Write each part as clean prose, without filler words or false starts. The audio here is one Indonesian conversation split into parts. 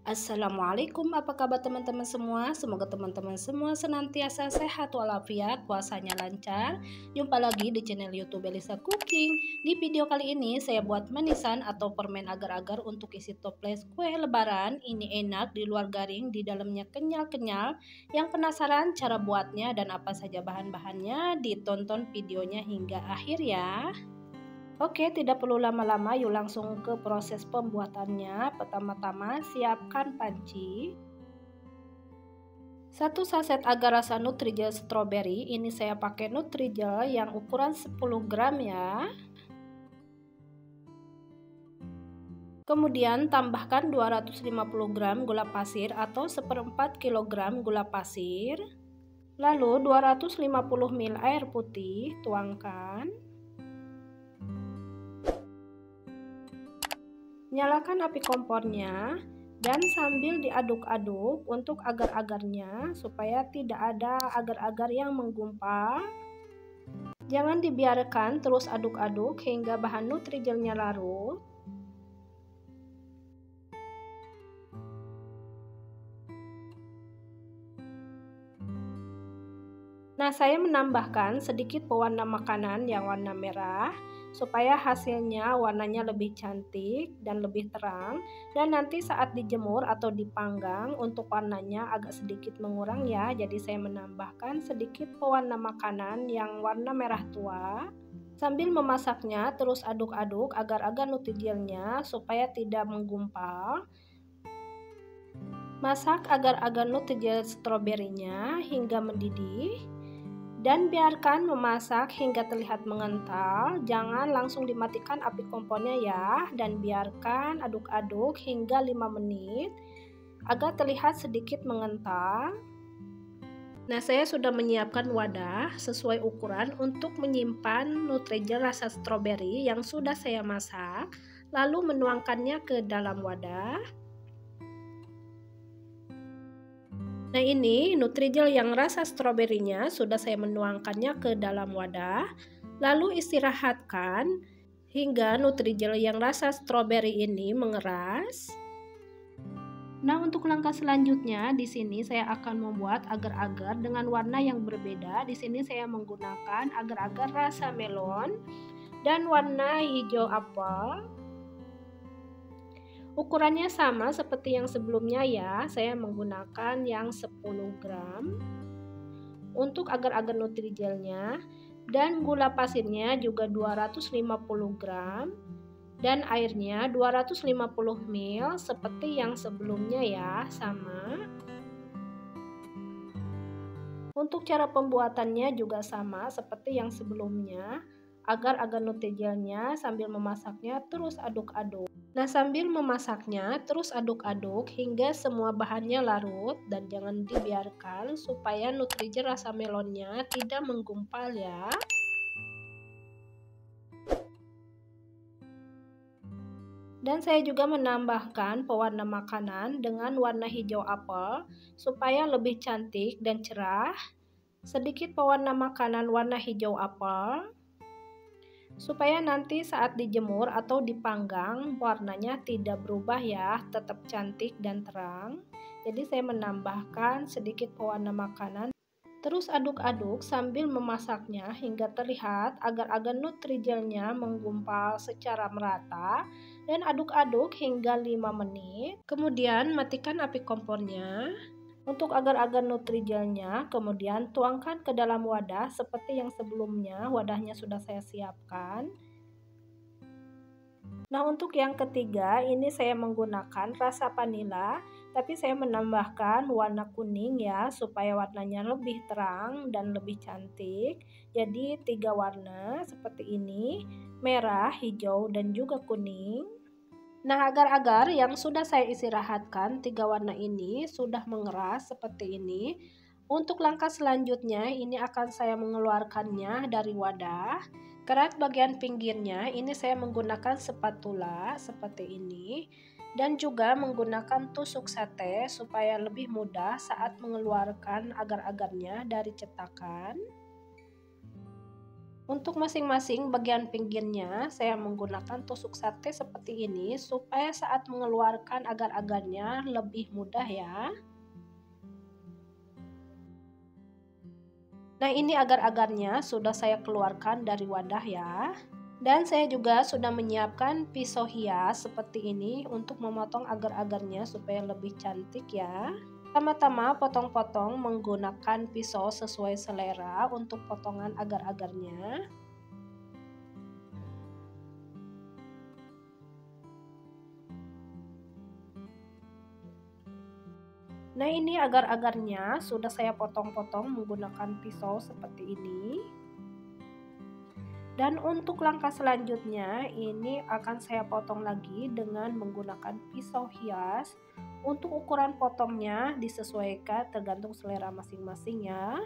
Assalamualaikum, apa kabar teman-teman semua? Semoga teman-teman semua senantiasa sehat walafiat, puasanya lancar. Jumpa lagi di channel YouTube Elisa Cooking. Di video kali ini saya buat manisan atau permen agar-agar untuk isi toples kue lebaran. Ini enak, di luar garing, di dalamnya kenyal-kenyal. Yang penasaran cara buatnya dan apa saja bahan-bahannya? Ditonton videonya hingga akhir ya. Oke, tidak perlu lama-lama, yuk langsung ke proses pembuatannya. Pertama-tama, siapkan panci. 1 saset agar rasa Nutrijel strawberry. Ini saya pakai Nutrijel yang ukuran 10 gram ya. Kemudian tambahkan 250 gram gula pasir atau 1/4 kg gula pasir. Lalu 250 ml air putih, tuangkan. Nyalakan api kompornya dan sambil diaduk-aduk untuk agar-agarnya supaya tidak ada agar-agar yang menggumpal. Jangan dibiarkan, terus aduk-aduk hingga bahan Nutrijelnya larut. Nah, saya menambahkan sedikit pewarna makanan yang warna merah supaya hasilnya warnanya lebih cantik dan lebih terang, dan nanti saat dijemur atau dipanggang untuk warnanya agak sedikit mengurang ya. Jadi saya menambahkan sedikit pewarna makanan yang warna merah tua. Sambil memasaknya terus aduk-aduk agar-agar Nutrijelnya supaya tidak menggumpal. Masak agar-agar Nutrijel stroberinya hingga mendidih. Dan biarkan memasak hingga terlihat mengental, jangan langsung dimatikan api kompornya ya, dan biarkan aduk-aduk hingga 5 menit agar terlihat sedikit mengental. Nah, saya sudah menyiapkan wadah sesuai ukuran untuk menyimpan Nutrijel rasa stroberi yang sudah saya masak, lalu menuangkannya ke dalam wadah. Nah, ini Nutrijel yang rasa stroberinya sudah saya menuangkannya ke dalam wadah. Lalu istirahatkan hingga Nutrijel yang rasa stroberi ini mengeras. Nah, untuk langkah selanjutnya di sini saya akan membuat agar-agar dengan warna yang berbeda. Di sini saya menggunakan agar-agar rasa melon dan warna hijau apel. Ukurannya sama seperti yang sebelumnya ya, saya menggunakan yang 10 gram untuk agar-agar Nutrijelnya, dan gula pasirnya juga 250 gram dan airnya 250 ml seperti yang sebelumnya ya, sama. Untuk cara pembuatannya juga sama seperti yang sebelumnya, agar-agar Nutrijelnya sambil memasaknya terus aduk-aduk. Nah, sambil memasaknya terus aduk-aduk hingga semua bahannya larut dan jangan dibiarkan supaya Nutrijel rasa melonnya tidak menggumpal ya. Dan saya juga menambahkan pewarna makanan dengan warna hijau apel supaya lebih cantik dan cerah. Sedikit pewarna makanan warna hijau apel supaya nanti saat dijemur atau dipanggang warnanya tidak berubah ya, tetap cantik dan terang. Jadi saya menambahkan sedikit pewarna makanan, terus aduk-aduk sambil memasaknya hingga terlihat agar-agar Nutrijelnya menggumpal secara merata, dan aduk-aduk hingga 5 menit. Kemudian matikan api kompornya. Untuk agar-agar Nutrijelnya kemudian tuangkan ke dalam wadah seperti yang sebelumnya, wadahnya sudah saya siapkan. Nah, untuk yang ketiga ini saya menggunakan rasa vanila, tapi saya menambahkan warna kuning ya supaya warnanya lebih terang dan lebih cantik. Jadi 3 warna seperti ini, merah, hijau, dan juga kuning. Nah, agar-agar yang sudah saya istirahatkan 3 warna ini sudah mengeras seperti ini. Untuk langkah selanjutnya ini akan saya mengeluarkannya dari wadah. Kerat bagian pinggirnya ini saya menggunakan spatula seperti ini, dan juga menggunakan tusuk sate supaya lebih mudah saat mengeluarkan agar-agarnya dari cetakan. Untuk masing-masing bagian pinggirnya, saya menggunakan tusuk sate seperti ini supaya saat mengeluarkan agar-agarnya lebih mudah ya. Nah, ini agar-agarnya sudah saya keluarkan dari wadah ya. Dan saya juga sudah menyiapkan pisau hias seperti ini untuk memotong agar-agarnya supaya lebih cantik ya. Pertama-tama potong-potong menggunakan pisau sesuai selera untuk potongan agar-agarnya. Nah, ini agar-agarnya sudah saya potong-potong menggunakan pisau seperti ini. Dan untuk langkah selanjutnya, ini akan saya potong lagi dengan menggunakan pisau hias. Untuk ukuran potongnya disesuaikan tergantung selera masing-masing ya.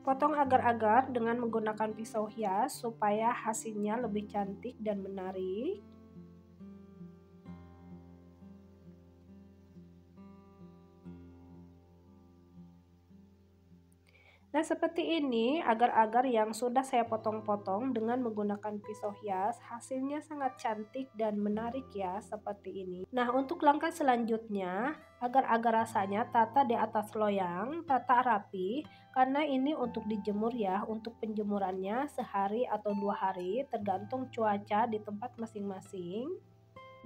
Potong agar-agar dengan menggunakan pisau hias supaya hasilnya lebih cantik dan menarik. Nah, seperti ini agar-agar yang sudah saya potong-potong dengan menggunakan pisau hias, hasilnya sangat cantik dan menarik ya, seperti ini. Nah, untuk langkah selanjutnya, agar-agar rasanya tata di atas loyang, tata rapi, karena ini untuk dijemur ya, untuk penjemurannya sehari atau 2 hari, tergantung cuaca di tempat masing-masing.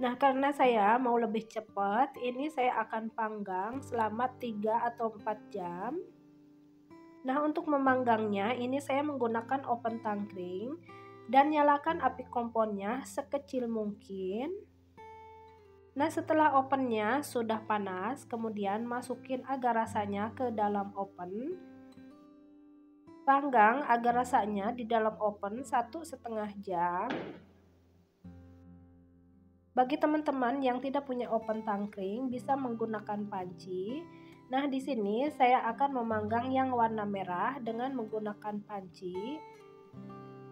Nah, karena saya mau lebih cepat, ini saya akan panggang selama 3 atau 4 jam. Nah, untuk memanggangnya ini saya menggunakan oven tangkring dan nyalakan api kompornya sekecil mungkin. Nah, setelah ovennya sudah panas, kemudian masukin agar rasanya ke dalam oven. Panggang agar rasanya di dalam oven 1,5 jam. Bagi teman-teman yang tidak punya oven tangkring, bisa menggunakan panci. Nah, di sini saya akan memanggang yang warna merah dengan menggunakan panci.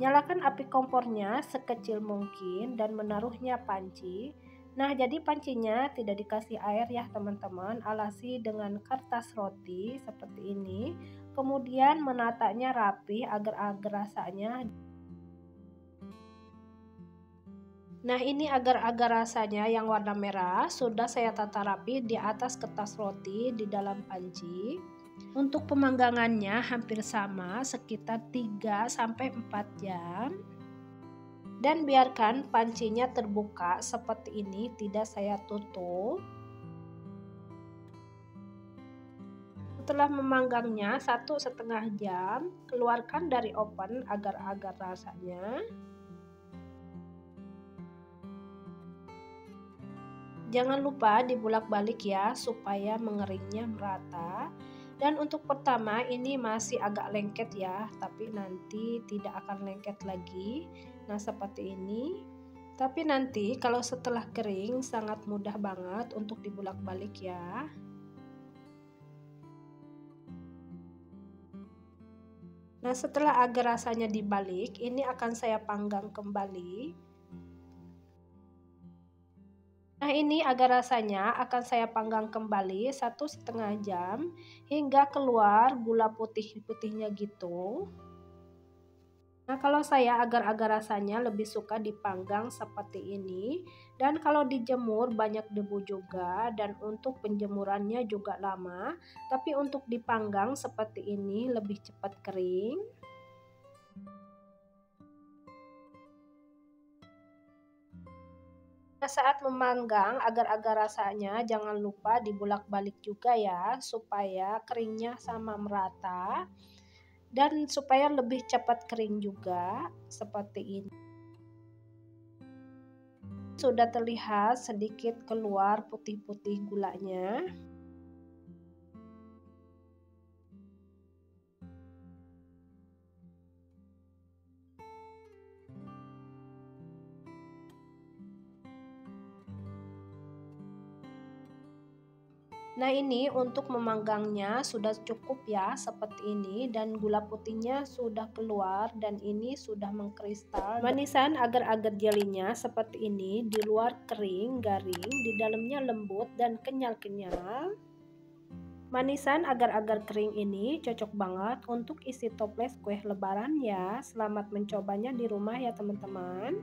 Nyalakan api kompornya sekecil mungkin dan menaruhnya panci. Nah, jadi pancinya tidak dikasih air ya teman-teman, alasi dengan kertas roti seperti ini. Kemudian menatanya rapi agar rasanya. Nah, ini agar-agar rasanya yang warna merah sudah saya tata rapi di atas kertas roti di dalam panci. Untuk pemanggangannya hampir sama, sekitar 3-4 jam. Dan biarkan pancinya terbuka seperti ini, tidak saya tutup. Setelah memanggangnya 1,5 jam, keluarkan dari oven agar-agar rasanya. Jangan lupa dibulak-balik ya supaya mengeringnya merata. Dan untuk pertama ini masih agak lengket ya, tapi nanti tidak akan lengket lagi. Nah, seperti ini. Tapi nanti kalau setelah kering sangat mudah banget untuk dibulak-balik ya. Nah, setelah agar rasanya dibalik, ini akan saya panggang kembali. Nah, ini agar rasanya akan saya panggang kembali 1,5 jam hingga keluar gula putih-putihnya gitu. Nah, kalau saya agar-agar rasanya lebih suka dipanggang seperti ini. Dan kalau dijemur banyak debu juga dan untuk penjemurannya juga lama. Tapi untuk dipanggang seperti ini lebih cepat kering. Saat memanggang agar-agar rasanya jangan lupa dibulak-balik juga ya supaya keringnya sama merata dan supaya lebih cepat kering juga seperti ini. Sudah terlihat sedikit keluar putih-putih gulanya. Nah, ini untuk memanggangnya sudah cukup ya seperti ini dan gula putihnya sudah keluar dan ini sudah mengkristal. Manisan agar-agar jelinya seperti ini, di luar kering, garing, di dalamnya lembut dan kenyal-kenyal. Manisan agar-agar kering ini cocok banget untuk isi toples kue lebaran ya. Selamat mencobanya di rumah ya teman-teman.